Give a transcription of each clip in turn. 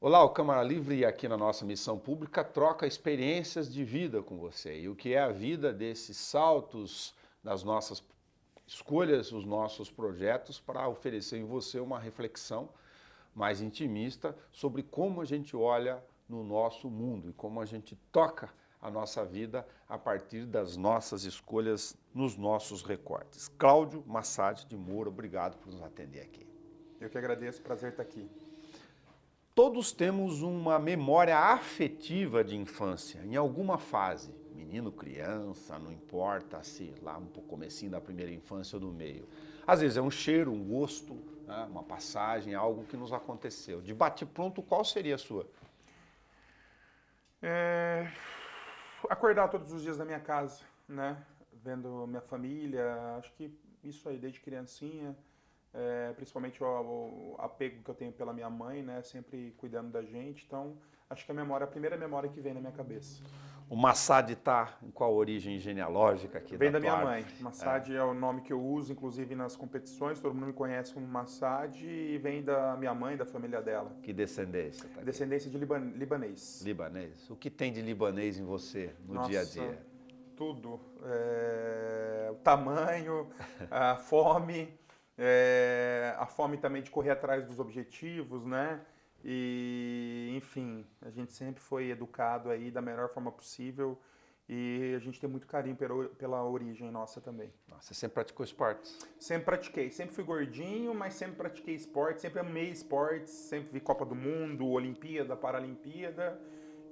Olá, o Câmara Livre aqui na nossa missão pública troca experiências de vida com você. E o que é a vida desses saltos das nossas escolhas, os nossos projetos para oferecer em você uma reflexão mais intimista sobre como a gente olha no nosso mundo e como a gente toca a nossa vida a partir das nossas escolhas nos nossos recortes. Cláudio Massad de Moura, obrigado por nos atender aqui. Eu que agradeço, prazer estar aqui. Todos temos uma memória afetiva de infância, em alguma fase. Menino, criança, não importa se lá no comecinho da primeira infância ou no meio. Às vezes é um cheiro, um gosto, né, uma passagem, algo que nos aconteceu. De bate-pronto, qual seria a sua? Acordar todos os dias na minha casa, né? Vendo minha família, acho que isso aí desde criancinha, principalmente o apego que eu tenho pela minha mãe, né? Sempre cuidando da gente, então acho que a primeira memória que vem na minha cabeça. O Massad está em qual origem genealógica aqui Vem da da minha tua mãe. Massad é o nome que eu uso, inclusive nas competições, todo mundo me conhece como Massad e vem da minha mãe, da família dela. Que descendência? Tá aqui? Descendência de libanês. Libanês. O que tem de libanês em você no Nossa, dia a dia? Tudo. O tamanho, a fome, a fome também de correr atrás dos objetivos, né? E, enfim, a gente sempre foi educado aí da melhor forma possível e a gente tem muito carinho pela origem nossa também. Você sempre praticou esportes? Sempre pratiquei, sempre fui gordinho, mas sempre pratiquei esporte, sempre amei esportes, sempre vi Copa do Mundo, Olimpíada, Paralimpíada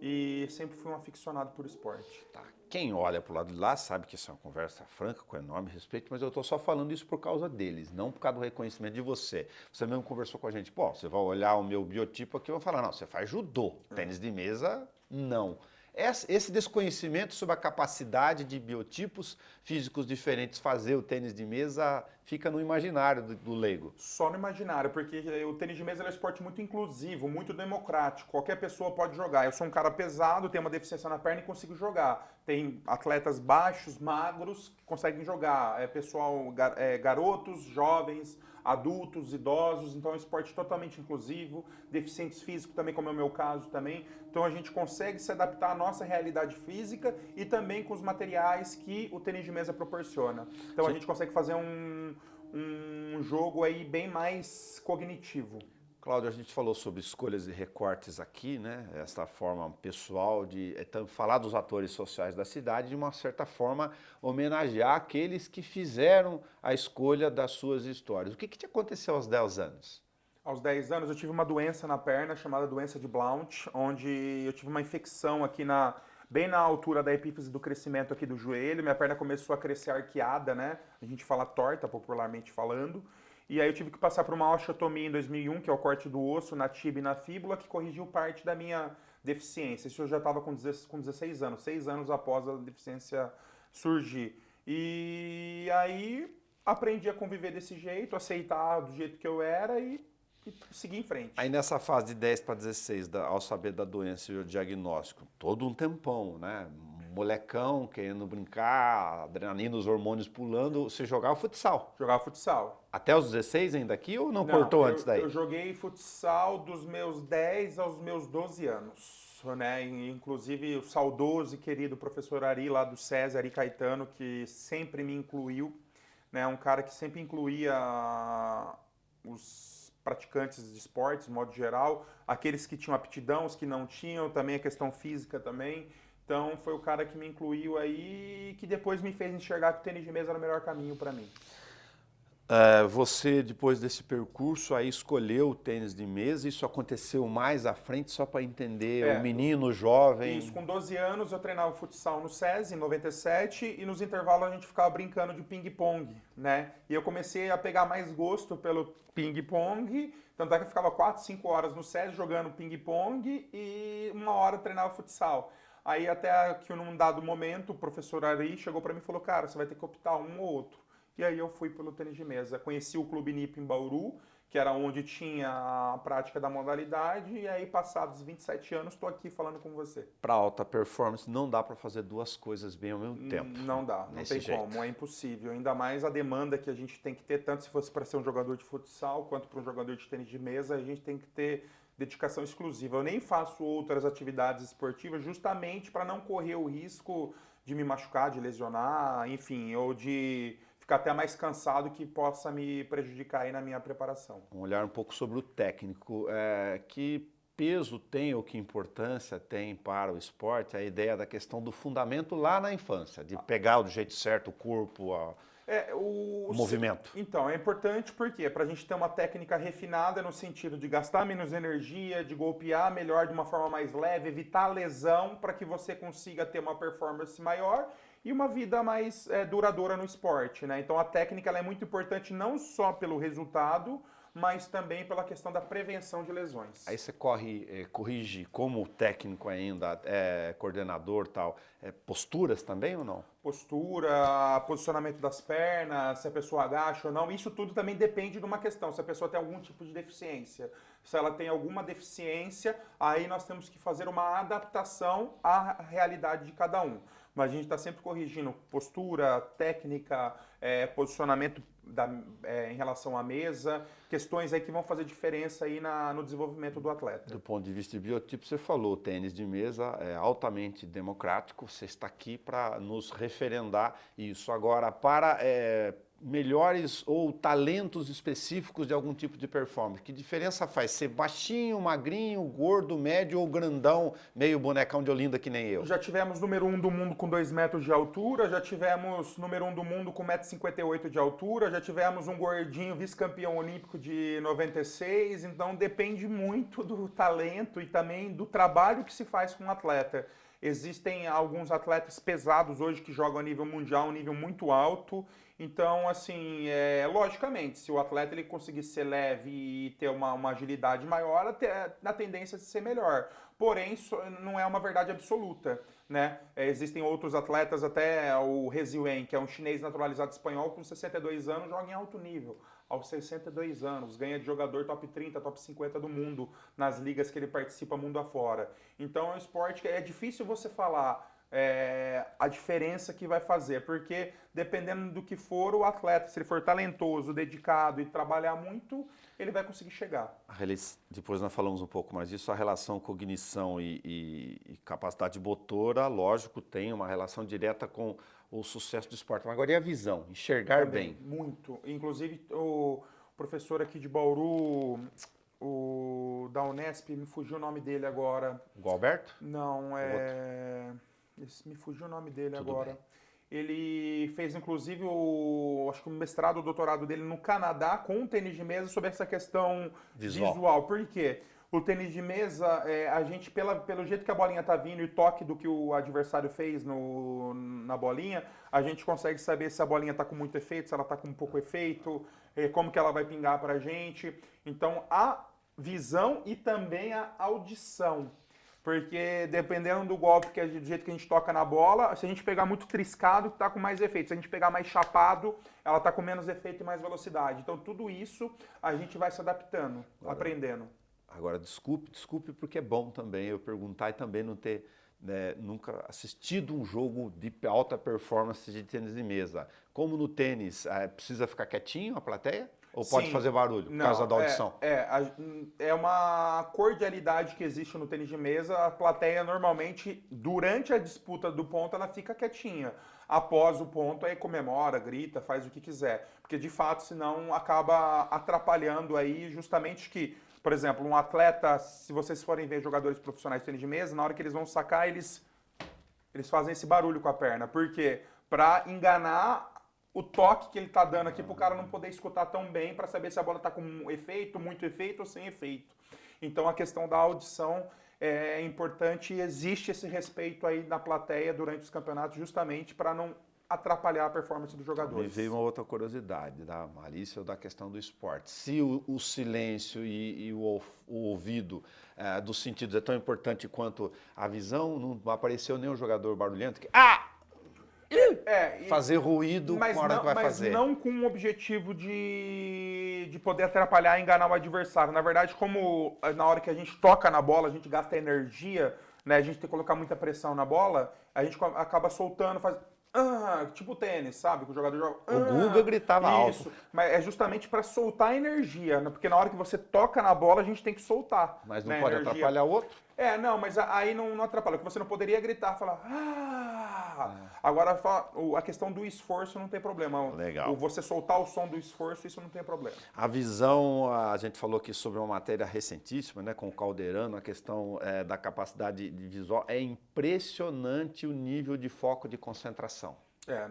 e sempre fui um aficionado por esporte. Tá. Quem olha para o lado de lá sabe que isso é uma conversa franca, com enorme respeito, mas eu estou só falando isso por causa deles, não por causa do reconhecimento de você. Você mesmo conversou com a gente, pô, você vai olhar o meu biotipo aqui e vai falar, não, você faz judô, tênis de mesa, não. Esse desconhecimento sobre a capacidade de biotipos físicos diferentes fazer o tênis de mesa fica no imaginário do leigo. Só no imaginário, porque o tênis de mesa é um esporte muito inclusivo, muito democrático. Qualquer pessoa pode jogar. Eu sou um cara pesado, tenho uma deficiência na perna e consigo jogar. Tem atletas baixos, magros, que conseguem jogar. Garotos, jovens, adultos, idosos. Então é um esporte totalmente inclusivo. Deficientes físicos também, como é o meu caso também. Então a gente consegue se adaptar à nossa realidade física e também com os materiais que o tênis de mesa proporciona. Então a gente consegue fazer um jogo aí bem mais cognitivo. Cláudio, a gente falou sobre escolhas e recortes aqui, né? Essa forma pessoal de falar dos atores sociais da cidade, de uma certa forma homenagear aqueles que fizeram a escolha das suas histórias. O que te aconteceu aos 10 anos? Aos 10 anos eu tive uma doença na perna chamada doença de Blount, onde eu tive uma infecção aqui bem na altura da epífise do crescimento aqui do joelho. Minha perna começou a crescer arqueada, né? A gente fala torta, popularmente falando. E aí eu tive que passar por uma osteotomia em 2001, que é o corte do osso na tíbia e na fíbula, que corrigiu parte da minha deficiência. Isso eu já estava com 16 anos, 6 anos após a deficiência surgir. E aí aprendi a conviver desse jeito, aceitar do jeito que eu era e seguir em frente. Aí nessa fase de 10 para 16, ao saber da doença e o diagnóstico, todo um tempão, né? Molecão, querendo brincar, adrenalina, os hormônios pulando, você jogava futsal. Jogava futsal. Até os 16 ainda aqui ou não cortou antes daí? Eu joguei futsal dos meus 10 aos meus 12 anos. Né? Inclusive o saudoso e querido professor Ari, lá do SESI, Ari Caetano, que sempre me incluiu. Né? Um cara que sempre incluía os praticantes de esportes, de modo geral, aqueles que tinham aptidão, os que não tinham, também a questão física também. Então foi o cara que me incluiu aí e que depois me fez enxergar que o tênis de mesa era o melhor caminho para mim. Você, depois desse percurso, aí escolheu o tênis de mesa, isso aconteceu mais à frente, só para entender, o menino, o jovem... Isso, com 12 anos eu treinava futsal no SESI, em 97, e nos intervalos a gente ficava brincando de ping-pong, né? E eu comecei a pegar mais gosto pelo ping-pong, tanto é que eu ficava 4, 5 horas no SESI jogando ping-pong e 1 hora eu treinava futsal. Aí até que num dado momento o professor Ari chegou para mim e falou, cara, você vai ter que optar um ou outro. E aí eu fui pelo tênis de mesa. Conheci o Clube Nip em Bauru, que era onde tinha a prática da modalidade, e aí passados 27 anos estou aqui falando com você. Para alta performance não dá para fazer duas coisas bem ao mesmo tempo. Não dá, não tem como, é impossível. Ainda mais a demanda que a gente tem que ter, tanto se fosse para ser um jogador de futsal, quanto para um jogador de tênis de mesa, a gente tem que ter dedicação exclusiva. Eu nem faço outras atividades esportivas justamente para não correr o risco de me machucar, de lesionar, enfim, ou de ficar até mais cansado que possa me prejudicar aí na minha preparação. Vamos olhar um pouco sobre o técnico. Que peso tem ou que importância tem para o esporte a ideia da questão do fundamento lá na infância, de pegar do jeito certo o corpo, o movimento? Então, é importante porque para a gente ter uma técnica refinada no sentido de gastar menos energia, de golpear melhor de uma forma mais leve, evitar lesão para que você consiga ter uma performance maior e uma vida mais duradoura no esporte, né? Então a técnica ela é muito importante não só pelo resultado, mas também pela questão da prevenção de lesões. Aí você corrige como técnico ainda, coordenador e tal, posturas também ou não? Postura, posicionamento das pernas, se a pessoa agacha ou não, isso tudo também depende de uma questão, se a pessoa tem algum tipo de deficiência. Se ela tem alguma deficiência, aí nós temos que fazer uma adaptação à realidade de cada um. Mas a gente está sempre corrigindo postura, técnica, posicionamento em relação à mesa, questões aí que vão fazer diferença aí no desenvolvimento do atleta. Do ponto de vista de biotipo, você falou, o tênis de mesa é altamente democrático, você está aqui para nos referendar isso. Agora, para melhores ou talentos específicos de algum tipo de performance, que diferença faz? Ser baixinho, magrinho, gordo, médio ou grandão, meio bonecão de Olinda que nem eu? Já tivemos número 1 do mundo com 2 metros de altura, já tivemos número 1 do mundo com 1,58 m de altura, já tivemos um gordinho vice-campeão olímpico de 96, então depende muito do talento e também do trabalho que se faz com o atleta. Existem alguns atletas pesados hoje que jogam a nível mundial, um nível muito alto. Então, assim, logicamente, se o atleta ele conseguir ser leve e ter uma agilidade maior, a tendência é de ser melhor. Porém, isso não é uma verdade absoluta, né? Existem outros atletas, até o He Wen, que é um chinês naturalizado espanhol, com 62 anos, joga em alto nível. Aos 62 anos, ganha de jogador top 30, top 50 do mundo, nas ligas que ele participa mundo afora. Então é um esporte que é difícil você falar a diferença que vai fazer, porque dependendo do que for o atleta, se ele for talentoso, dedicado e trabalhar muito, ele vai conseguir chegar. Depois nós falamos um pouco mais disso, a relação cognição e capacidade motora, lógico, tem uma relação direta com o sucesso do esporte. Mas agora e a visão? Enxergar também, bem? Muito. Inclusive, o professor aqui de Bauru, da Unesp, me fugiu o nome dele agora. O Alberto? Não, me fugiu o nome dele Tudo agora. Bem. Ele fez, inclusive, acho que o mestrado, o doutorado dele no Canadá com o tênis de mesa sobre essa questão visual. Por quê? O tênis de mesa, a gente, pelo jeito que a bolinha tá vindo e o toque do que o adversário fez na bolinha, a gente consegue saber se a bolinha tá com muito efeito, se ela tá com pouco efeito, como que ela vai pingar pra gente. Então, a visão e também a audição. Porque dependendo do golpe, do jeito que a gente toca na bola, se a gente pegar muito triscado, tá com mais efeito. Se a gente pegar mais chapado, ela tá com menos efeito e mais velocidade. Então, tudo isso a gente vai se adaptando, aprendendo. Agora, desculpe porque é bom também eu perguntar e também não ter nunca assistido um jogo de alta performance de tênis de mesa. Como no tênis, precisa ficar quietinho a plateia? Ou pode fazer barulho por causa da audição? É uma cordialidade que existe no tênis de mesa. A plateia normalmente, durante a disputa do ponto, ela fica quietinha. Após o ponto, aí comemora, grita, faz o que quiser. Porque de fato, senão acaba atrapalhando aí justamente que, por exemplo, um atleta, se vocês forem ver jogadores profissionais de tênis de mesa, na hora que eles vão sacar, eles fazem esse barulho com a perna. Por quê? Para enganar o toque que ele tá dando aqui pro cara não poder escutar tão bem para saber se a bola tá com efeito, muito efeito ou sem efeito. Então a questão da audição é importante e existe esse respeito aí na plateia durante os campeonatos justamente para não atrapalhar a performance dos jogadores. Me veio uma outra curiosidade da Marícia ou da questão do esporte. Se o silêncio e o ouvido dos sentidos é tão importante quanto a visão, não apareceu nenhum jogador barulhento que fazer ruído na hora que vai fazer. Mas não com o objetivo de poder atrapalhar e enganar o adversário. Na verdade, como na hora que a gente toca na bola, a gente gasta energia, né? A gente tem que colocar muita pressão na bola, a gente acaba soltando, Tipo tênis, sabe? Que o jogador joga. O Guga gritava Isso, alto. mas é justamente para soltar a energia, né? Porque na hora que você toca na bola, a gente tem que soltar. Mas não Né, a pode energia. atrapalhar o outro? Não, mas aí não atrapalha, porque você não poderia gritar, falar. Agora, a questão do esforço não tem problema. Legal. Você soltar o som do esforço, isso não tem problema. A visão, a gente falou aqui sobre uma matéria recentíssima, né, com o Calderano, a questão da capacidade de visual. É impressionante o nível de foco de concentração.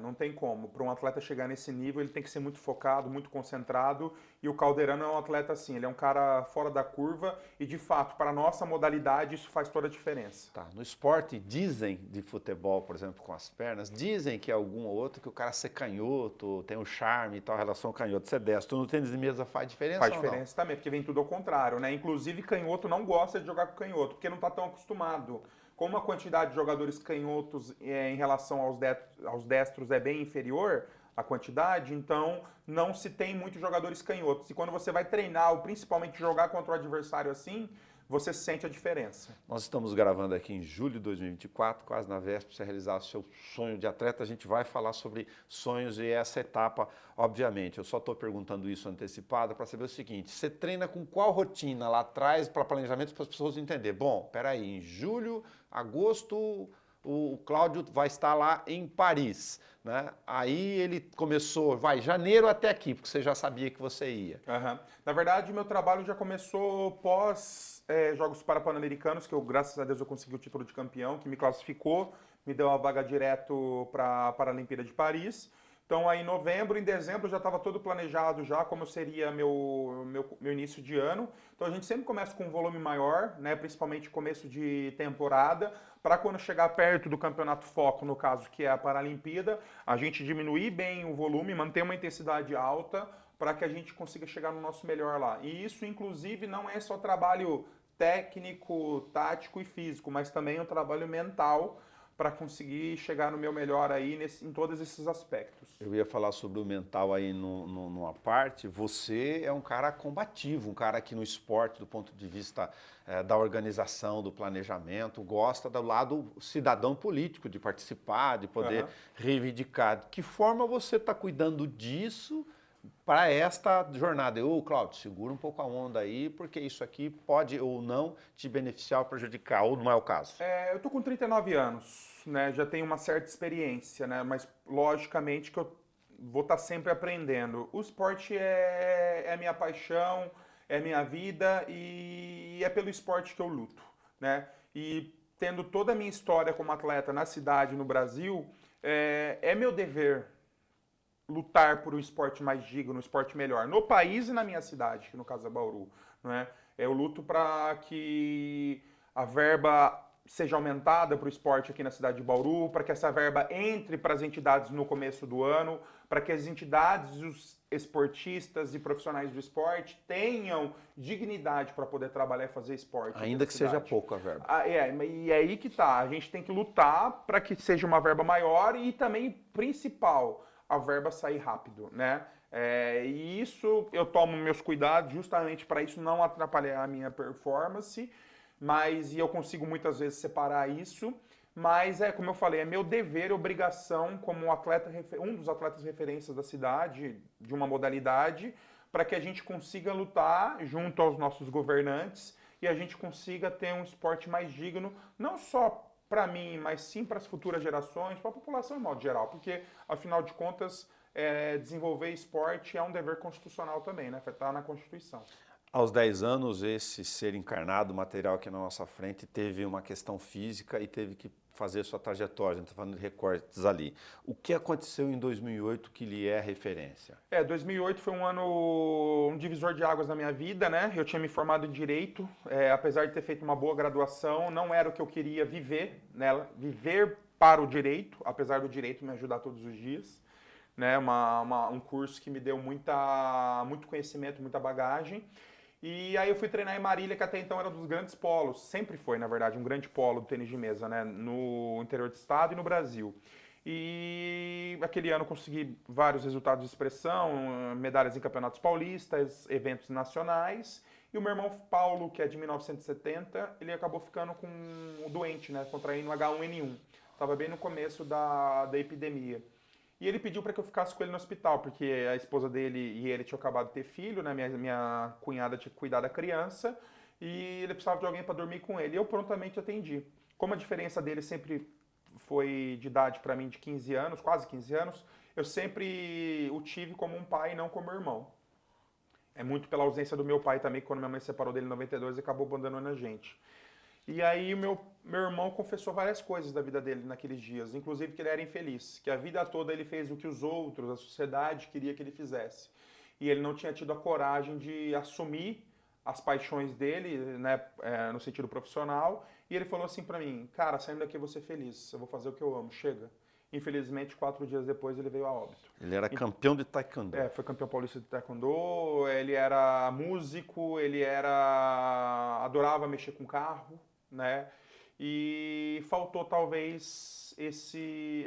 Não tem como. Para um atleta chegar nesse nível, ele tem que ser muito focado, muito concentrado. E o Calderano é um atleta assim, ele é um cara fora da curva e, de fato, para a nossa modalidade, isso faz toda a diferença. Tá. No esporte, dizem de futebol, por exemplo, com as pernas, dizem que é algum ou outro que o cara ser canhoto, tem um charme e tal, relação canhoto ser destro. No tênis de mesa faz diferença Faz ou diferença também, porque vem tudo ao contrário, né? Inclusive, canhoto não gosta de jogar com canhoto, porque não está tão acostumado. Como a quantidade de jogadores canhotos em relação aos destros é bem inferior, a quantidade, então não se tem muitos jogadores canhotos. E quando você vai treinar, ou principalmente jogar contra o adversário assim, você sente a diferença. Nós estamos gravando aqui em julho de 2024, quase na véspera de você realizar o seu sonho de atleta. A gente vai falar sobre sonhos e essa etapa, obviamente. Eu só estou perguntando isso antecipado para saber o seguinte: você treina com qual rotina lá atrás para planejamento para as pessoas entenderem? Bom, peraí, em julho, agosto, o Cláudio vai estar lá em Paris, né? Aí ele começou, janeiro até aqui, porque você já sabia que você ia. Na verdade, meu trabalho já começou pós Jogos Pan-Americanos, que eu, graças a Deus, eu consegui o título de campeão, que me classificou, me deu a vaga direto para a Paralimpíada de Paris. Então, aí em novembro, em dezembro, já estava todo planejado já, como seria meu início de ano. Então, a gente sempre começa com um volume maior, né, principalmente começo de temporada, para quando chegar perto do campeonato foco, no caso, que é a Paralimpíada, a gente diminuir bem o volume, manter uma intensidade alta, para que a gente consiga chegar no nosso melhor lá. E isso, inclusive, não é só trabalho técnico, tático e físico, mas também um trabalho mental, para conseguir chegar no meu melhor aí em todos esses aspectos. Eu ia falar sobre o mental aí numa parte. Você é um cara combativo, um cara que no esporte, do ponto de vista da organização, do planejamento, gosta do lado cidadão político, de participar, de poder reivindicar. De que forma você está cuidando disso para esta jornada? Cláudio, segura um pouco a onda aí, porque isso aqui pode ou não te beneficiar ou prejudicar, ou não é o caso? Eu tô com 39 anos, né? Já tenho uma certa experiência, né? Mas logicamente que eu vou estar sempre aprendendo. O esporte é minha paixão, é minha vida e é pelo esporte que eu luto, né? E tendo toda a minha história como atleta na cidade, no Brasil, é meu dever lutar por um esporte mais digno, um esporte melhor, no país e na minha cidade, que no caso é Bauru, né? Eu luto para que a verba seja aumentada para o esporte aqui na cidade de Bauru, para que essa verba entre para as entidades no começo do ano, para que as entidades, os esportistas e profissionais do esporte tenham dignidade para poder trabalhar e fazer esporte. Ainda que seja pouco a verba. E é aí que tá. A gente tem que lutar para que seja uma verba maior e também, principal, a verba sair rápido, né? E isso eu tomo meus cuidados justamente para isso não atrapalhar a minha performance, e eu consigo muitas vezes separar isso, mas como eu falei, é meu dever e obrigação como um dos atletas referências da cidade, de uma modalidade, para que a gente consiga lutar junto aos nossos governantes e a gente consiga ter um esporte mais digno, não só para mim, mas sim para as futuras gerações, para a população em modo geral, porque, afinal de contas, desenvolver esporte é um dever constitucional também, né? Está na Constituição. Aos 10 anos, esse ser encarnado, material aqui na nossa frente, teve uma questão física e teve que fazer sua trajetória. A gente está falando de recortes ali. O que aconteceu em 2008 que lhe é referência? 2008 foi um divisor de águas na minha vida, né? Eu tinha me formado em Direito, apesar de ter feito uma boa graduação, não era o que eu queria viver nela, viver para o Direito, apesar do Direito me ajudar todos os dias, né? Um curso que me deu muito conhecimento, muita bagagem. E aí eu fui treinar em Marília, que até então era um dos grandes polos, sempre foi, na verdade, um grande polo do tênis de mesa, né? No interior do estado e no Brasil. E aquele ano consegui vários resultados de expressão, medalhas em campeonatos paulistas, eventos nacionais. E o meu irmão Paulo, que é de 1970, ele acabou ficando doente, né? Contraindo H1N1. estava bem no começo da epidemia. E ele pediu para que eu ficasse com ele no hospital, porque a esposa dele e ele tinham acabado de ter filho, né? Minha cunhada tinha que cuidar da criança e ele precisava de alguém para dormir com ele. E eu prontamente atendi. Como a diferença dele sempre foi de idade para mim de 15 anos, quase 15 anos, eu sempre o tive como um pai e não como irmão. É muito pela ausência do meu pai também, que quando minha mãe se separou dele em 92, acabou abandonando a gente. E aí o meu irmão confessou várias coisas da vida dele naqueles dias, inclusive que ele era infeliz, que a vida toda ele fez o que os outros, a sociedade queria que ele fizesse. E ele não tinha tido a coragem de assumir as paixões dele, né, no sentido profissional, e ele falou assim pra mim, cara, saindo daqui eu vou ser feliz, eu vou fazer o que eu amo, chega. Infelizmente, 4 dias depois ele veio a óbito. Ele era campeão de taekwondo. Foi campeão paulista de taekwondo, ele era músico, adorava mexer com carro, né? E faltou talvez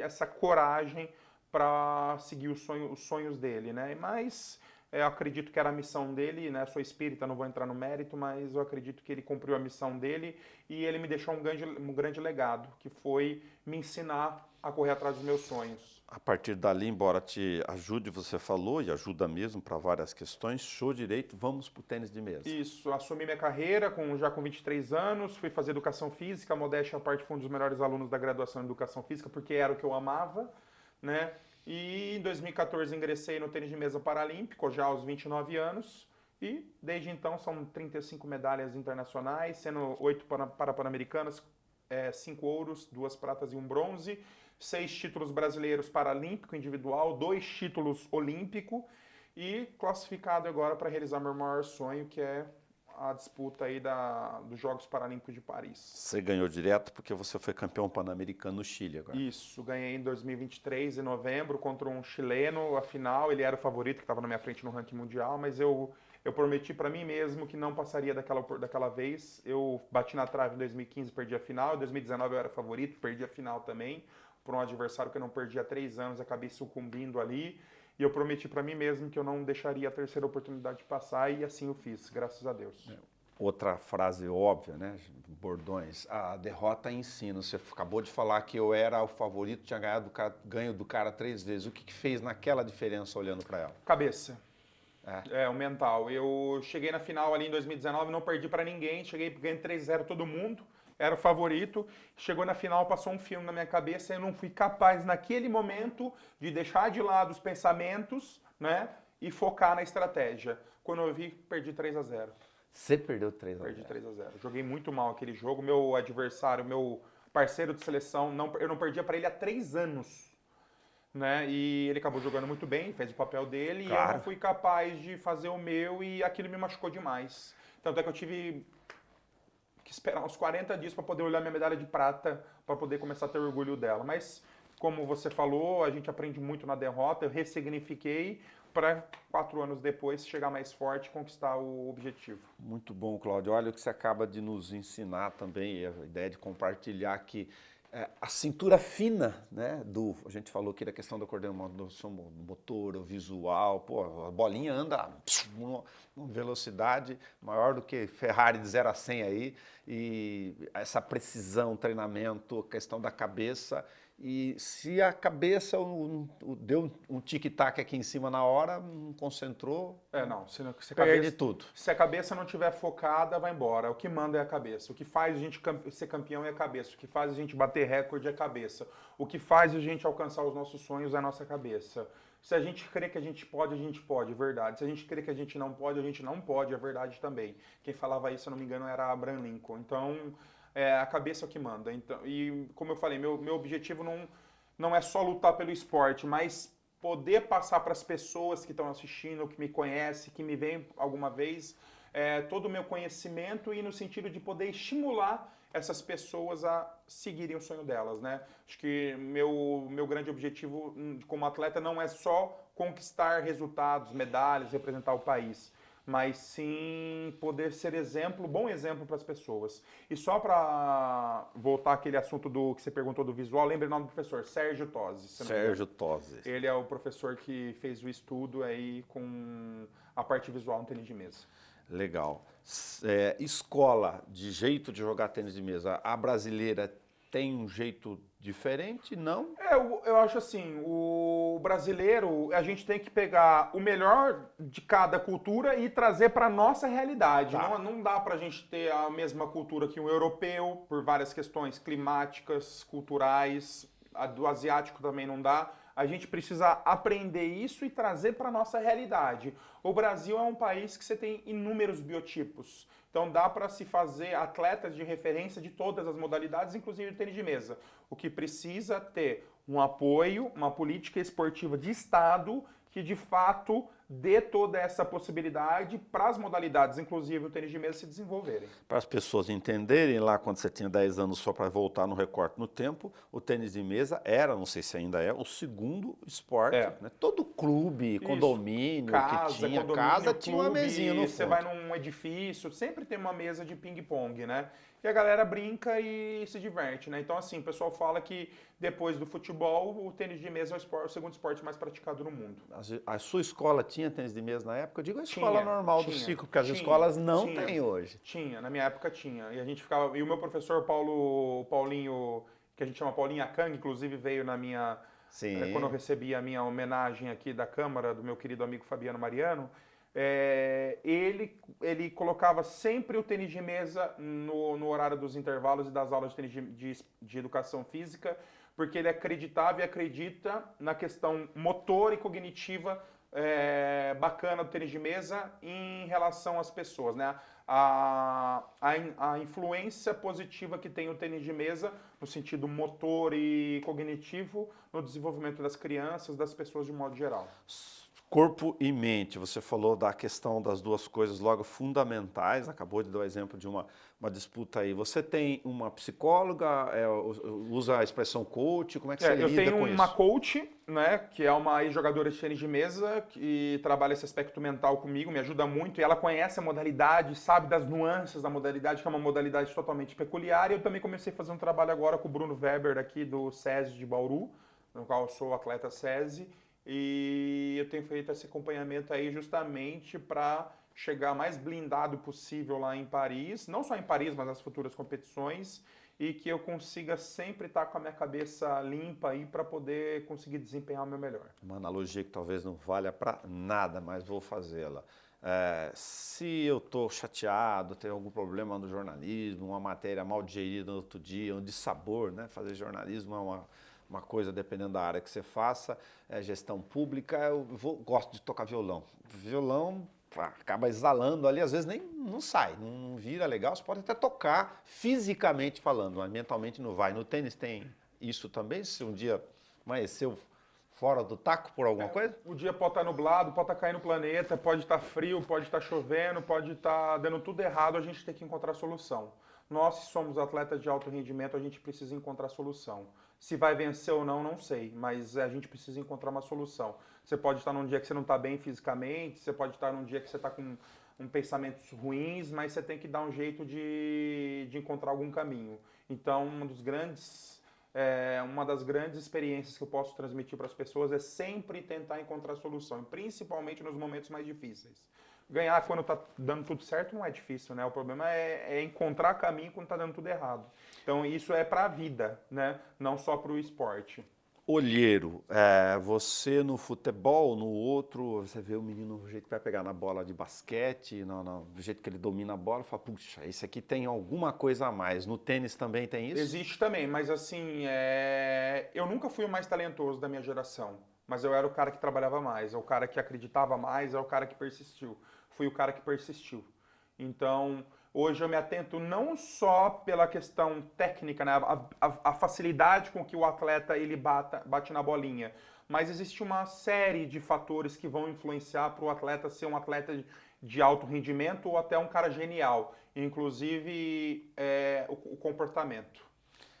essa coragem para seguir os sonhos dele, né? Mas eu acredito que era a missão dele, né? Sou espírita, não vou entrar no mérito, mas eu acredito que ele cumpriu a missão dele e ele me deixou um grande legado, que foi me ensinar a correr atrás dos meus sonhos. A partir dali, embora te ajude, você falou, e ajuda mesmo para várias questões, show direito, vamos para o tênis de mesa. Isso, assumi minha carreira já com 23 anos, fui fazer educação física, a modéstia à parte, fui um dos melhores alunos da graduação em educação física, porque era o que eu amava, né? E em 2014 ingressei no tênis de mesa paralímpico, já aos 29 anos, e desde então são 35 medalhas internacionais, sendo 8 para Pan-Americanas, 5 ouros, 2 pratas e 1 bronze, 6 títulos brasileiros paralímpico individual, 2 títulos olímpico e classificado agora para realizar meu maior sonho, que é a disputa aí dos Jogos Paralímpicos de Paris. Você ganhou direto porque você foi campeão pan-americano no Chile agora. Isso, ganhei em 2023, em novembro, contra um chileno, a final, ele era o favorito, que estava na minha frente no ranking mundial, mas eu prometi para mim mesmo que não passaria daquela vez. Eu bati na trave em 2015, perdi a final, em 2019 eu era favorito, perdi a final também, por um adversário que eu não perdi há 3 anos, acabei sucumbindo ali. E eu prometi para mim mesmo que eu não deixaria a terceira oportunidade passar e assim eu fiz, graças a Deus. Outra frase óbvia, né? Bordões. A derrota ensina. Você acabou de falar que eu era o favorito, tinha ganho do cara 3 vezes. O que fez naquela diferença olhando para ela? Cabeça. O mental. Eu cheguei na final ali em 2019, não perdi para ninguém, ganhei 3-0 todo mundo. Era o favorito, chegou na final, passou um filme na minha cabeça e eu não fui capaz, naquele momento, de deixar de lado os pensamentos, né, e focar na estratégia. Quando eu vi, perdi 3-0. Você perdeu 3-0? Perdi 3-0. Joguei muito mal aquele jogo. Meu adversário, meu parceiro de seleção, eu não perdia para ele há 3 anos. Né? E ele acabou jogando muito bem, fez o papel dele, claro. E eu não fui capaz de fazer o meu e aquilo me machucou demais. Tanto é que eu tive que esperar uns 40 dias para poder olhar minha medalha de prata, para poder começar a ter orgulho dela. Mas, como você falou, a gente aprende muito na derrota, eu ressignifiquei para 4 anos depois chegar mais forte e conquistar o objetivo. Muito bom, Cláudio. Olha o que você acaba de nos ensinar também, a ideia de compartilhar que a cintura fina, né, a gente falou aqui da questão da coordenação motor, o visual, pô, a bolinha anda numa velocidade maior do que Ferrari de 0 a 100 aí, e essa precisão, treinamento, questão da cabeça, e se a cabeça deu um tic-tac aqui em cima na hora, não concentrou, perde tudo. Se a cabeça não estiver focada, vai embora. O que manda é a cabeça. O que faz a gente ser campeão é a cabeça. O que faz a gente bater recorde é a cabeça. O que faz a gente alcançar os nossos sonhos é a nossa cabeça. Se a gente crê que a gente pode, é verdade. Se a gente crê que a gente não pode, é verdade também. Quem falava isso, se eu não me engano, era Abraham Lincoln. Então, a cabeça é o que manda. Então, e como eu falei, meu objetivo não é só lutar pelo esporte, mas poder passar para as pessoas que estão assistindo, que me conhecem, que me veem alguma vez, todo o meu conhecimento e no sentido de poder estimular essas pessoas a seguirem o sonho delas, né? Acho que meu grande objetivo como atleta não é só conquistar resultados, medalhas, representar o país, mas sim poder ser bom exemplo para as pessoas. E só para voltar àquele assunto que você perguntou do visual, lembre o nome do professor, Sérgio Tosi. Sérgio Tosi. Ele é o professor que fez o estudo aí com a parte visual no tênis de mesa. Legal. Escola de jeito de jogar tênis de mesa, a brasileira tem um jeito diferente? Não? Eu acho assim, o brasileiro, a gente tem que pegar o melhor de cada cultura e trazer para nossa realidade. Tá. Não dá para a gente ter a mesma cultura que o europeu, por várias questões climáticas, culturais, a do asiático também não dá. A gente precisa aprender isso e trazer para nossa realidade. O Brasil é um país que você tem inúmeros biotipos. Então dá para se fazer atletas de referência de todas as modalidades, inclusive o tênis de mesa. O que precisa ter um apoio, uma política esportiva de Estado que de fato dê toda essa possibilidade para as modalidades, inclusive o tênis de mesa, se desenvolverem. Para as pessoas entenderem, lá quando você tinha 10 anos, só para voltar no recorte no tempo, o tênis de mesa era, não sei se ainda é, o segundo esporte. Né? Todo clube, condomínio que tinha casa, tinha uma mesinha no fundo. Você vai num edifício, sempre tem uma mesa de ping-pong, né? E a galera brinca e se diverte, né? Então, assim, o pessoal fala que depois do futebol, o tênis de mesa é o segundo esporte mais praticado no mundo. A sua escola tinha tênis de mesa na época? Eu digo a escola normal do ciclo, porque as escolas não têm hoje. Tinha, na minha época tinha. E a gente ficava. E o meu professor Paulinho, que a gente chama Paulinho Akang, inclusive veio na minha. Sim. Quando eu recebi a minha homenagem aqui da Câmara, do meu querido amigo Fabiano Mariano. Ele colocava sempre o tênis de mesa no horário dos intervalos e das aulas de tênis de educação física, porque ele acreditava e acredita na questão motor e cognitiva bacana do tênis de mesa em relação às pessoas, né? A influência positiva que tem o tênis de mesa no sentido motor e cognitivo no desenvolvimento das crianças, das pessoas de modo geral. Corpo e mente, você falou da questão das duas coisas logo fundamentais, acabou de dar o exemplo de uma disputa aí. Você tem uma psicóloga, usa a expressão coach, como é que você lida com isso? Eu tenho uma coach, né, que é uma ex-jogadora de tênis de mesa, que trabalha esse aspecto mental comigo, me ajuda muito, e ela conhece a modalidade, sabe das nuances da modalidade, que é uma modalidade totalmente peculiar, e eu também comecei a fazer um trabalho agora com o Bruno Weber, aqui do SESI de Bauru, no qual eu sou atleta SESI, e eu tenho feito esse acompanhamento aí justamente para chegar mais blindado possível lá em Paris, não só em Paris, mas nas futuras competições, e que eu consiga sempre estar com a minha cabeça limpa aí para poder conseguir desempenhar o meu melhor. Uma analogia que talvez não valha para nada, mas vou fazê-la. Se eu estou chateado, tenho algum problema no jornalismo, uma matéria mal digerida no outro dia, um dissabor, né? Fazer jornalismo é uma coisa, dependendo da área que você faça, gestão pública, gosto de tocar violão. Violão acaba exalando ali, às vezes nem não sai, não vira legal, você pode até tocar fisicamente falando, mas mentalmente não vai. No tênis tem isso também, se um dia amanheceu fora do taco por alguma coisa? O dia pode estar nublado, pode estar caindo o planeta, pode estar frio, pode estar chovendo, pode estar dando tudo errado, a gente tem que encontrar solução. Nós, se somos atletas de alto rendimento, a gente precisa encontrar solução. Se vai vencer ou não, não sei, mas a gente precisa encontrar uma solução. Você pode estar num dia que você não está bem fisicamente, você pode estar num dia que você está com pensamentos ruins, mas você tem que dar um jeito de encontrar algum caminho. Então, uma das grandes experiências que eu posso transmitir para as pessoas é sempre tentar encontrar solução, principalmente nos momentos mais difíceis. Ganhar quando está dando tudo certo não é difícil, né? O problema é encontrar caminho quando está dando tudo errado. Então isso é para a vida, né? Não só para o esporte. Olheiro, você no futebol, no outro, você vê o menino, o jeito que vai pegar na bola de basquete, do jeito que ele domina a bola, fala, puxa, esse aqui tem alguma coisa a mais. No tênis também tem isso? Existe também, mas assim, eu nunca fui o mais talentoso da minha geração, mas eu era o cara que trabalhava mais, é o cara que acreditava mais, é o cara que persistiu. Fui o cara que persistiu. Então, hoje eu me atento não só pela questão técnica, né? a facilidade com que o atleta ele bate na bolinha, mas existe uma série de fatores que vão influenciar para o atleta ser um atleta de alto rendimento ou até um cara genial, inclusive o comportamento.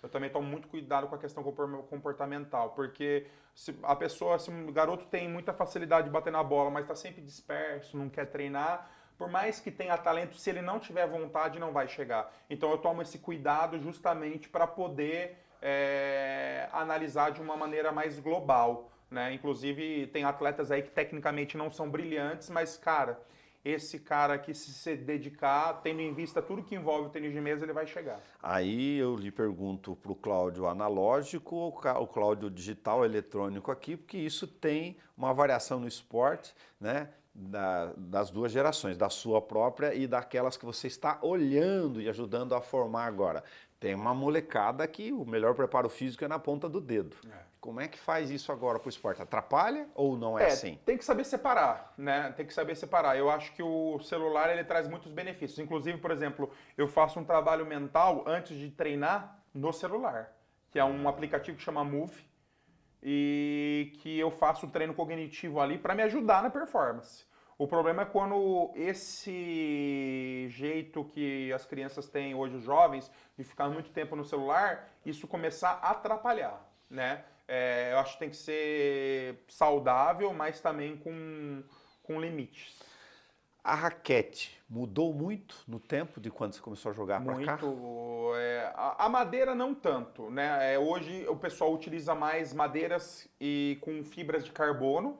Eu também tomo muito cuidado com a questão comportamental, porque se o garoto tem muita facilidade de bater na bola, mas está sempre disperso, não quer treinar, por mais que tenha talento, se ele não tiver vontade, não vai chegar. Então eu tomo esse cuidado justamente para poder analisar de uma maneira mais global, né? Inclusive tem atletas aí que tecnicamente não são brilhantes, mas, cara, esse cara que se dedicar, tendo em vista tudo que envolve o tênis de mesa, ele vai chegar. Aí eu lhe pergunto para o Cláudio analógico ou o Cláudio digital, eletrônico aqui, porque isso tem uma variação no esporte, né? Das duas gerações, da sua própria e daquelas que você está olhando e ajudando a formar agora. Tem uma molecada que o melhor preparo físico é na ponta do dedo. Como é que faz isso agora para o esporte? Atrapalha ou não é assim? Tem que saber separar, né? Tem que saber separar. Eu acho que o celular ele traz muitos benefícios. Inclusive, por exemplo, eu faço um trabalho mental antes de treinar no celular, que é um aplicativo que chama Move, e que eu faço o treino cognitivo ali para me ajudar na performance. O problema é quando esse jeito que as crianças têm hoje, os jovens, de ficar muito tempo no celular, isso começar a atrapalhar, né? Eu acho que tem que ser saudável, mas também com limites. A raquete mudou muito no tempo de quando você começou a jogar para cá? Muito. A madeira não tanto, né? Hoje o pessoal utiliza mais madeiras e com fibras de carbono.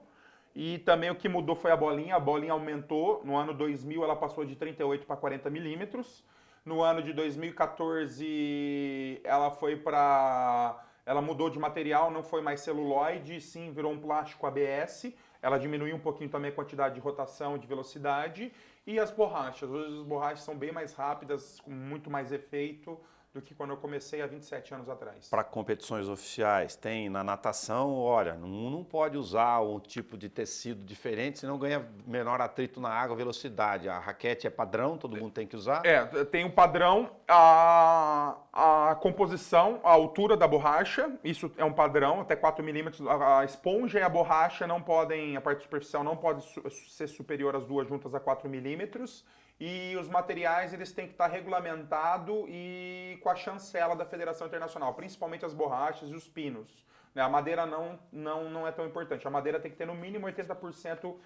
E também o que mudou foi a bolinha. A bolinha aumentou. No ano 2000 ela passou de 38 para 40 milímetros. No ano de 2014 ela mudou de material, não foi mais celulóide, sim virou um plástico ABS. Ela diminuiu um pouquinho também a quantidade de rotação, de velocidade. E as borrachas. Hoje as borrachas são bem mais rápidas, com muito mais efeito do que quando eu comecei há 27 anos atrás. Para competições oficiais, tem na natação, olha, não pode usar um tipo de tecido diferente, senão ganha menor atrito na água, velocidade. A raquete é padrão, todo mundo tem que usar? Tem um padrão, a composição, a altura da borracha, isso é um padrão, até 4 milímetros. A esponja e a borracha não podem, a parte superficial não pode ser superior às duas juntas a 4 milímetros. E os materiais eles têm que estar regulamentados e com a chancela da Federação Internacional, principalmente as borrachas e os pinos. A madeira não é tão importante. A madeira tem que ter no mínimo 80%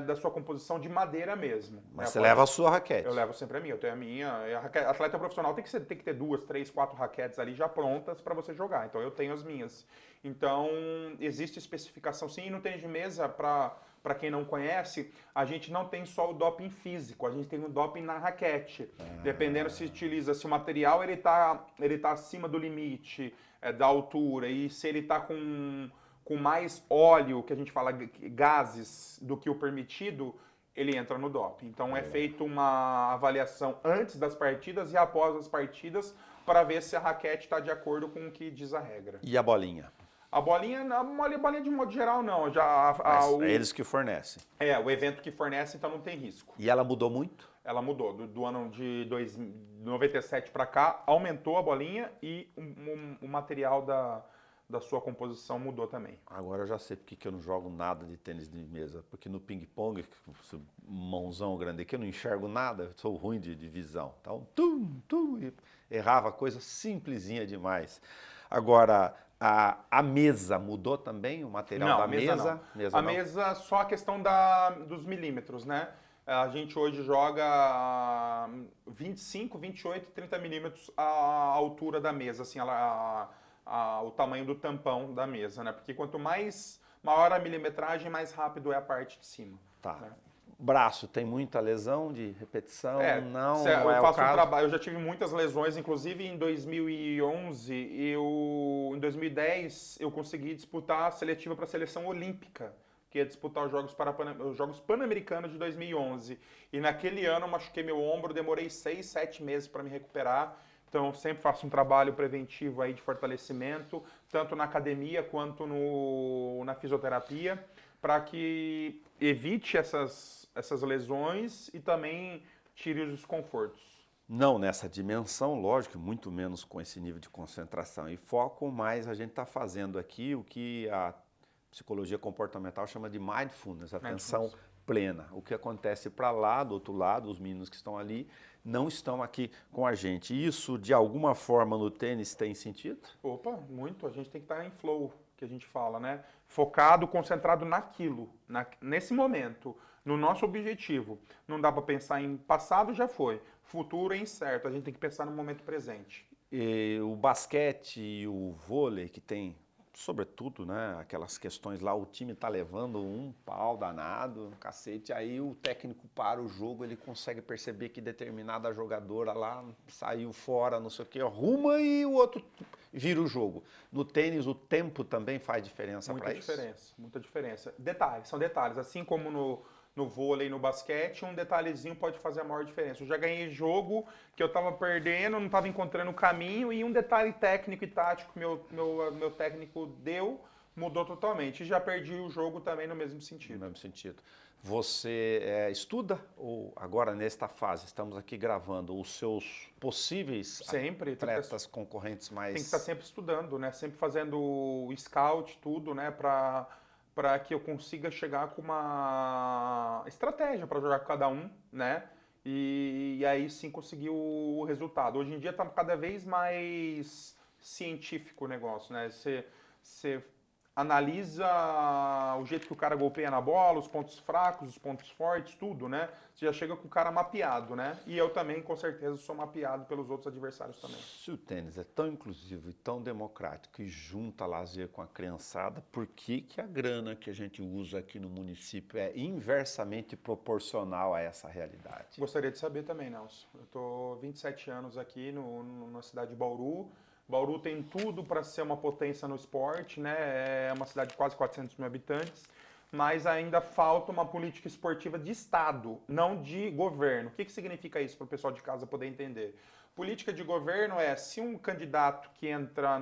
da sua composição de madeira mesmo. Mas você leva a sua raquete? Eu levo sempre a minha. Eu tenho a minha. Atleta profissional tem que ter 2, 3, 4 raquetes ali já prontas para você jogar. Então eu tenho as minhas. Então existe especificação sim. E no tênis de mesa, para quem não conhece, a gente não tem só o doping físico, a gente tem o doping na raquete. Dependendo se o material ele tá acima do limite da altura e se ele está com mais óleo, que a gente fala gases, do que o permitido, ele entra no doping. Então é feita uma avaliação antes das partidas e após as partidas para ver se a raquete está de acordo com o que diz a regra. E a bolinha? A bolinha de modo geral não. É eles que fornecem. O evento que fornece, então não tem risco. E ela mudou muito? Ela mudou. Do ano de 97 para cá, aumentou a bolinha e o material da sua composição mudou também. Agora eu já sei porque que eu não jogo nada de tênis de mesa. Porque no ping-pong, mãozão grande aqui, eu não enxergo nada, eu sou ruim de visão. Então, errava coisa simplesinha demais. Agora, a mesa mudou também? O material da mesa? A mesa, só a questão dos milímetros, né? A gente hoje joga 25, 28 e 30 milímetros a altura da mesa, assim, o tamanho do tampão da mesa, né? Porque quanto maior a milimetragem, mais rápido é a parte de cima. Tá. Né? Braço, tem muita lesão de repetição? Não eu é faço o caso? trabalho, eu já tive muitas lesões, inclusive em 2011, em 2010 eu consegui disputar a seletiva para a seleção olímpica, que ia disputar os Jogos Pan-Americanos de 2011. E naquele ano eu machuquei meu ombro, demorei 6, 7 meses para me recuperar. Então eu sempre faço um trabalho preventivo aí de fortalecimento, tanto na academia quanto na fisioterapia, para que evite essas lesões e também tire os desconfortos. Não nessa dimensão, lógico, muito menos com esse nível de concentração e foco, mas a gente está fazendo aqui o que a psicologia comportamental chama de mindfulness, atenção plena. O que acontece para lá, do outro lado, os meninos que estão ali, não estão aqui com a gente. Isso, de alguma forma, no tênis tem sentido? Opa, muito. A gente tem que estar em flow, que a gente fala, né? Focado, concentrado naquilo, nesse momento, no nosso objetivo. Não dá para pensar em passado, já foi. Futuro é incerto. A gente tem que pensar no momento presente. E o basquete e o vôlei, que tem sobretudo, né, aquelas questões lá, o time tá levando um pau danado, um cacete, aí o técnico para o jogo, ele consegue perceber que determinada jogadora lá saiu fora, não sei o que, arruma e o outro vira o jogo. No tênis, o tempo também faz diferença para isso? Muita diferença. Detalhes, são detalhes. Assim como no vôlei, no basquete, um detalhezinho pode fazer a maior diferença. Eu já ganhei jogo que eu estava perdendo, não estava encontrando o caminho e um detalhe técnico e tático que meu técnico mudou totalmente. E já perdi o jogo também no mesmo sentido. No mesmo sentido. Você estuda ou agora nesta fase, estamos aqui gravando, os seus possíveis atletas concorrentes mais... Tem que estar sempre estudando, né? Sempre fazendo o scout, tudo, né? Para que eu consiga chegar com uma estratégia para jogar com cada um, né? E aí sim conseguir o resultado. Hoje em dia está cada vez mais científico o negócio, né? Você analisa o jeito que o cara golpeia na bola, os pontos fracos, os pontos fortes, tudo, né? Você já chega com o cara mapeado, né? E eu também, com certeza, sou mapeado pelos outros adversários também. Se o tênis é tão inclusivo e tão democrático e junta lazer com a criançada, por que a grana que a gente usa aqui no município é inversamente proporcional a essa realidade? Gostaria de saber também, Nelson. Eu estou 27 anos aqui na cidade de Bauru. Bauru tem tudo para ser uma potência no esporte, né? É uma cidade de quase 400 mil habitantes, mas ainda falta uma política esportiva de Estado, não de governo. O que significa isso para o pessoal de casa poder entender? Política de governo é, se um candidato que entra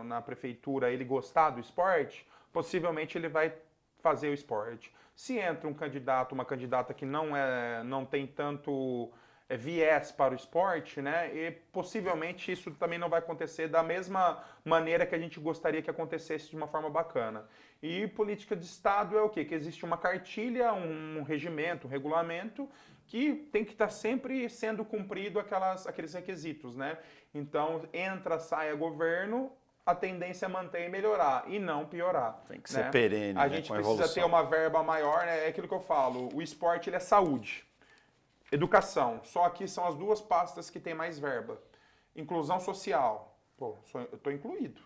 na prefeitura ele gostar do esporte, possivelmente ele vai fazer o esporte. Se entra um candidato, uma candidata que não tem tanto viés para o esporte, né? E possivelmente isso também não vai acontecer da mesma maneira que a gente gostaria que acontecesse de uma forma bacana. E política de Estado é o quê? Que existe uma cartilha, um regimento, um regulamento que tem que estar sempre sendo cumprido aqueles requisitos, né? Então, entra, sai a governo, a tendência é manter e melhorar, e não piorar. Tem que ser perene, a gente precisa ter uma verba maior, né? É aquilo que eu falo, o esporte ele é saúde. Educação, só aqui são as duas pastas que tem mais verba. Inclusão social, pô, eu estou incluído,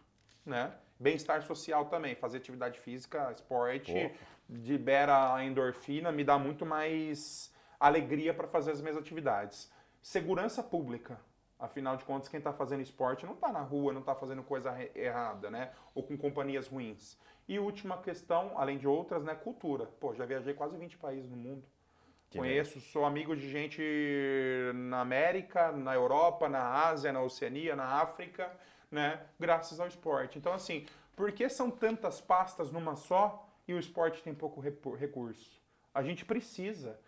né? Bem-estar social também, fazer atividade física, esporte, libera a endorfina, me dá muito mais alegria para fazer as minhas atividades. Segurança pública, afinal de contas, quem está fazendo esporte não está na rua, não está fazendo coisa errada, né? Ou com companhias ruins. E última questão, além de outras, né? Cultura. Pô, já viajei quase 20 países no mundo. Conheço, sou amigo de gente na América, na Europa, na Ásia, na Oceania, na África, né? Graças ao esporte. Então, assim, por que são tantas pastas numa só e o esporte tem pouco recurso? A gente precisa.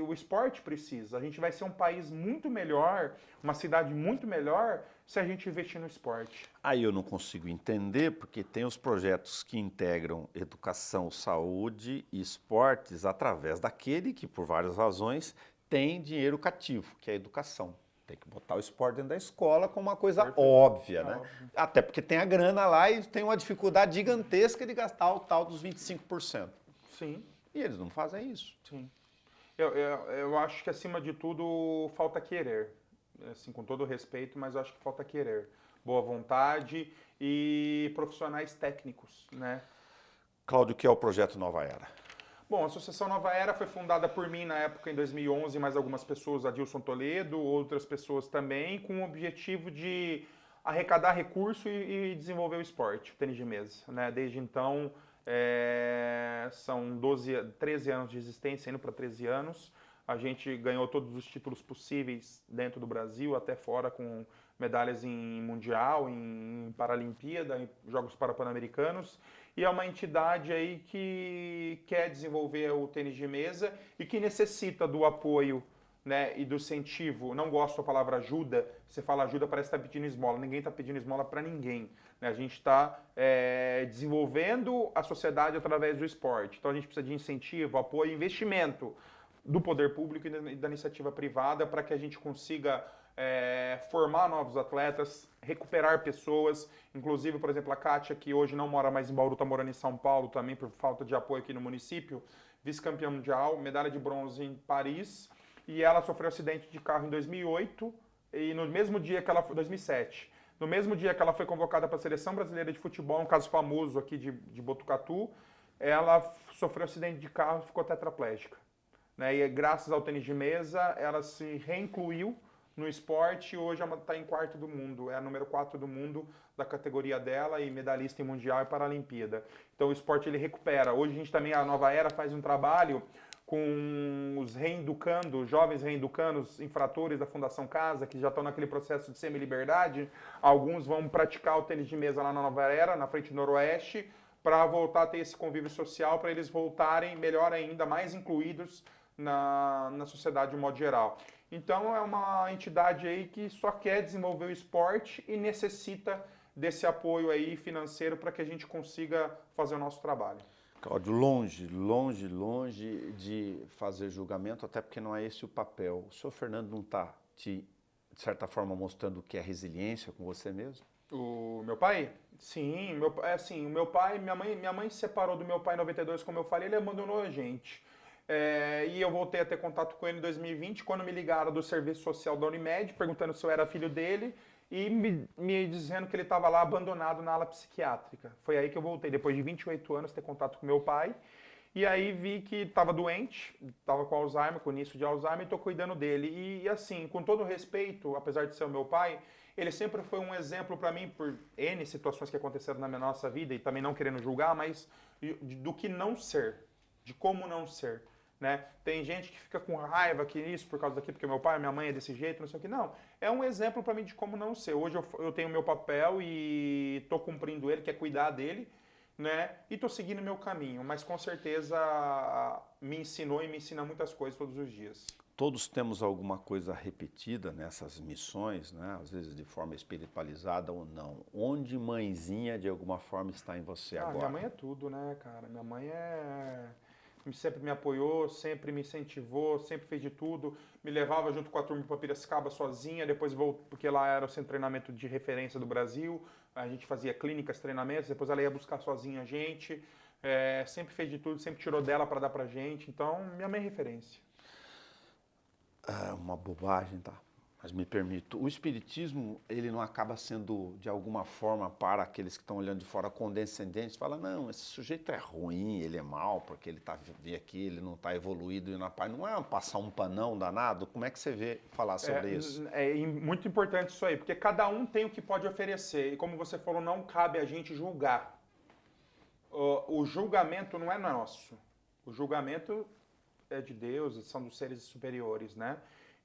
O esporte precisa. A gente vai ser um país muito melhor, uma cidade muito melhor, se a gente investir no esporte. Aí eu não consigo entender, porque tem os projetos que integram educação, saúde e esportes através daquele que, por várias razões, tem dinheiro cativo, que é a educação. Tem que botar o esporte dentro da escola como uma coisa óbvia, né? Óbvio. Até porque tem a grana lá e tem uma dificuldade gigantesca de gastar o tal dos 25%. Sim. E eles não fazem isso. Sim. Eu acho que, acima de tudo, falta querer. Assim, com todo respeito, mas eu acho que falta querer. Boa vontade e profissionais técnicos, né? Cláudio, o que é o Projeto Nova Era? Bom, a Associação Nova Era foi fundada por mim na época, em 2011, mais algumas pessoas, Adilson Toledo, outras pessoas também, com o objetivo de arrecadar recurso e desenvolver o esporte, o tênis de mesa, né? Desde então... são 13 anos de existência, indo para 13 anos. A gente ganhou todos os títulos possíveis dentro do Brasil, até fora, com medalhas em Mundial, em Paralimpíada, em Jogos Pan-Americanos. E é uma entidade aí que quer desenvolver o tênis de mesa e que necessita do apoio, né, e do incentivo. Não gosto da palavra ajuda. Você fala ajuda, parece que está pedindo esmola. Ninguém está pedindo esmola para ninguém. Né? A gente está desenvolvendo a sociedade através do esporte. Então a gente precisa de incentivo, apoio, investimento do poder público e da iniciativa privada para que a gente consiga formar novos atletas, recuperar pessoas. Inclusive, por exemplo, a Kátia, que hoje não mora mais em Bauru, está morando em São Paulo também por falta de apoio aqui no município. Vice-campeã mundial, medalha de bronze em Paris. E ela sofreu um acidente de carro em 2008 e no mesmo dia que ela foi, 2007, No mesmo dia que ela foi convocada para a Seleção Brasileira de Futebol, um caso famoso aqui de Botucatu, ela sofreu um acidente de carro e ficou tetraplégica. Né? E graças ao tênis de mesa, ela se reincluiu no esporte e hoje ela está em quarto do mundo, é a número 4 do mundo da categoria dela e medalhista em Mundial e Paralimpíada. Então o esporte ele recupera. Hoje a gente também, a Nova Era, faz um trabalho com os reenducandos, jovens reenducandos, infratores da Fundação Casa, que já estão naquele processo de semi-liberdade. Alguns vão praticar o tênis de mesa lá na Nova Era, na frente do Noroeste, para voltar a ter esse convívio social, para eles voltarem, melhor ainda, mais incluídos na sociedade de modo geral. Então é uma entidade aí que só quer desenvolver o esporte e necessita desse apoio aí financeiro para que a gente consiga fazer o nosso trabalho. Cláudio, longe de fazer julgamento, até porque não é esse o papel. O senhor Fernando não está, de certa forma, mostrando o que é resiliência com você mesmo? O meu pai? Sim, o meu pai, minha mãe se separou do meu pai em 92, como eu falei, ele abandonou a gente. E eu voltei a ter contato com ele em 2020, quando me ligaram do serviço social da Unimed, perguntando se eu era filho dele e me dizendo que ele estava lá abandonado na ala psiquiátrica. Foi aí que eu voltei, depois de 28 anos, ter contato com meu pai. E aí vi que estava doente, estava com Alzheimer, com início de Alzheimer, e estou cuidando dele. E assim, com todo respeito, apesar de ser o meu pai, ele sempre foi um exemplo para mim, por N situações que aconteceram na nossa vida, e também não querendo julgar, mas do que não ser, de como não ser. Né? Tem gente que fica com raiva que isso, por causa daqui, porque meu pai e minha mãe é desse jeito, não sei o que. Não, é um exemplo para mim de como não ser. Hoje eu tenho meu papel e estou cumprindo ele, que é cuidar dele, né? E estou seguindo meu caminho, mas com certeza me ensinou e me ensina muitas coisas todos os dias. Todos temos alguma coisa repetida nessas missões, né? Às vezes de forma espiritualizada ou não. Onde mãezinha, de alguma forma, está em você agora? Minha mãe é tudo, né, cara? Minha mãe sempre me apoiou, sempre me incentivou, sempre fez de tudo. Me levava junto com a turma para Piracicaba sozinha, depois voltou, porque lá era o centro de treinamento de referência do Brasil. A gente fazia clínicas, treinamentos, depois ela ia buscar sozinha a gente. Sempre fez de tudo, sempre tirou dela para dar pra gente. Então, minha mãe é referência. É uma bobagem, tá? Mas me permito. O espiritismo, ele não acaba sendo, de alguma forma, para aqueles que estão olhando de fora, condescendentes, fala, não, esse sujeito é ruim, ele é mau, porque ele está aqui, ele não está evoluído e na paz. Não é passar um panão danado? Como é que você vê falar sobre isso? É muito importante isso aí, porque cada um tem o que pode oferecer. E como você falou, não cabe a gente julgar. O julgamento não é nosso. O julgamento é de Deus, são dos seres superiores, né?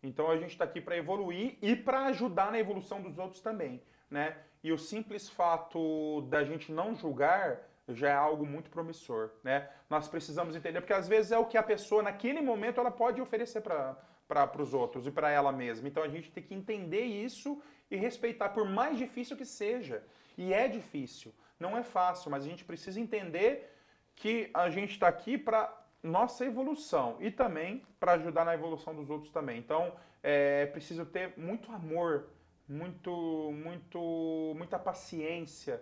Então a gente está aqui para evoluir e para ajudar na evolução dos outros também, né? E o simples fato da gente não julgar já é algo muito promissor, né? Nós precisamos entender, porque às vezes é o que a pessoa naquele momento ela pode oferecer para os outros e para ela mesma. Então a gente tem que entender isso e respeitar, por mais difícil que seja. E é difícil, não é fácil, mas a gente precisa entender que a gente está aqui para nossa evolução e também para ajudar na evolução dos outros também. Então, é preciso ter muito amor, muita paciência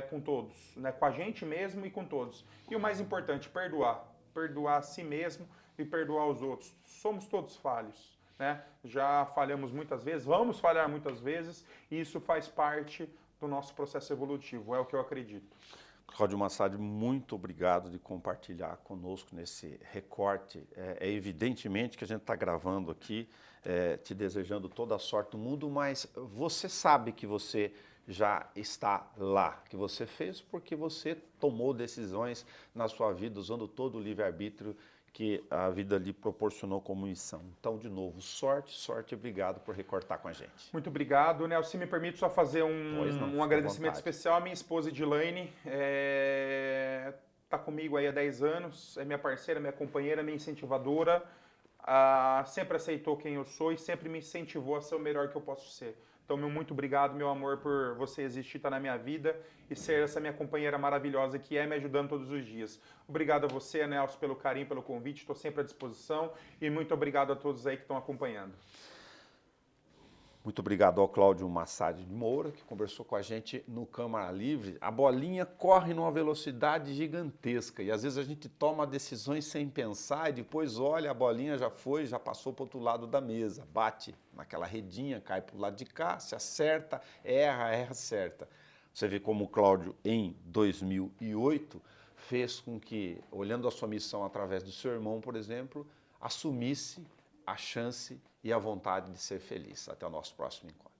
com todos, né? Com a gente mesmo e com todos. E o mais importante, perdoar. Perdoar a si mesmo e perdoar os outros. Somos todos falhos, né? Já falhamos muitas vezes, vamos falhar muitas vezes, e isso faz parte do nosso processo evolutivo, é o que eu acredito. Cláudio Massad, muito obrigado de compartilhar conosco nesse recorte. Evidentemente que a gente está gravando aqui, te desejando toda a sorte do mundo, mas você sabe que você já está lá, que você fez porque você tomou decisões na sua vida, usando todo o livre-arbítrio que a vida lhe proporcionou como missão. Então, de novo, sorte e obrigado por recortar com a gente. Muito obrigado, Nelson. Se me permite só fazer um agradecimento especial à minha esposa Edilaine. Está comigo aí há 10 anos, é minha parceira, minha companheira, minha incentivadora. Sempre aceitou quem eu sou e sempre me incentivou a ser o melhor que eu posso ser. Então, meu muito obrigado, meu amor, por você existir, estar na minha vida e ser essa minha companheira maravilhosa que me ajudando todos os dias. Obrigado a você, Nelson, pelo carinho, pelo convite. Estou sempre à disposição e muito obrigado a todos aí que estão acompanhando. Muito obrigado ao Cláudio Massad de Moura, que conversou com a gente no Câmara Livre. A bolinha corre numa velocidade gigantesca e às vezes a gente toma decisões sem pensar e depois olha, a bolinha já foi, já passou para o outro lado da mesa, bate naquela redinha, cai para o lado de cá, se acerta, erra, acerta. Você vê como o Cláudio, em 2008, fez com que, olhando a sua missão através do seu irmão, por exemplo, assumisse a chance e a vontade de ser feliz. Até o nosso próximo encontro.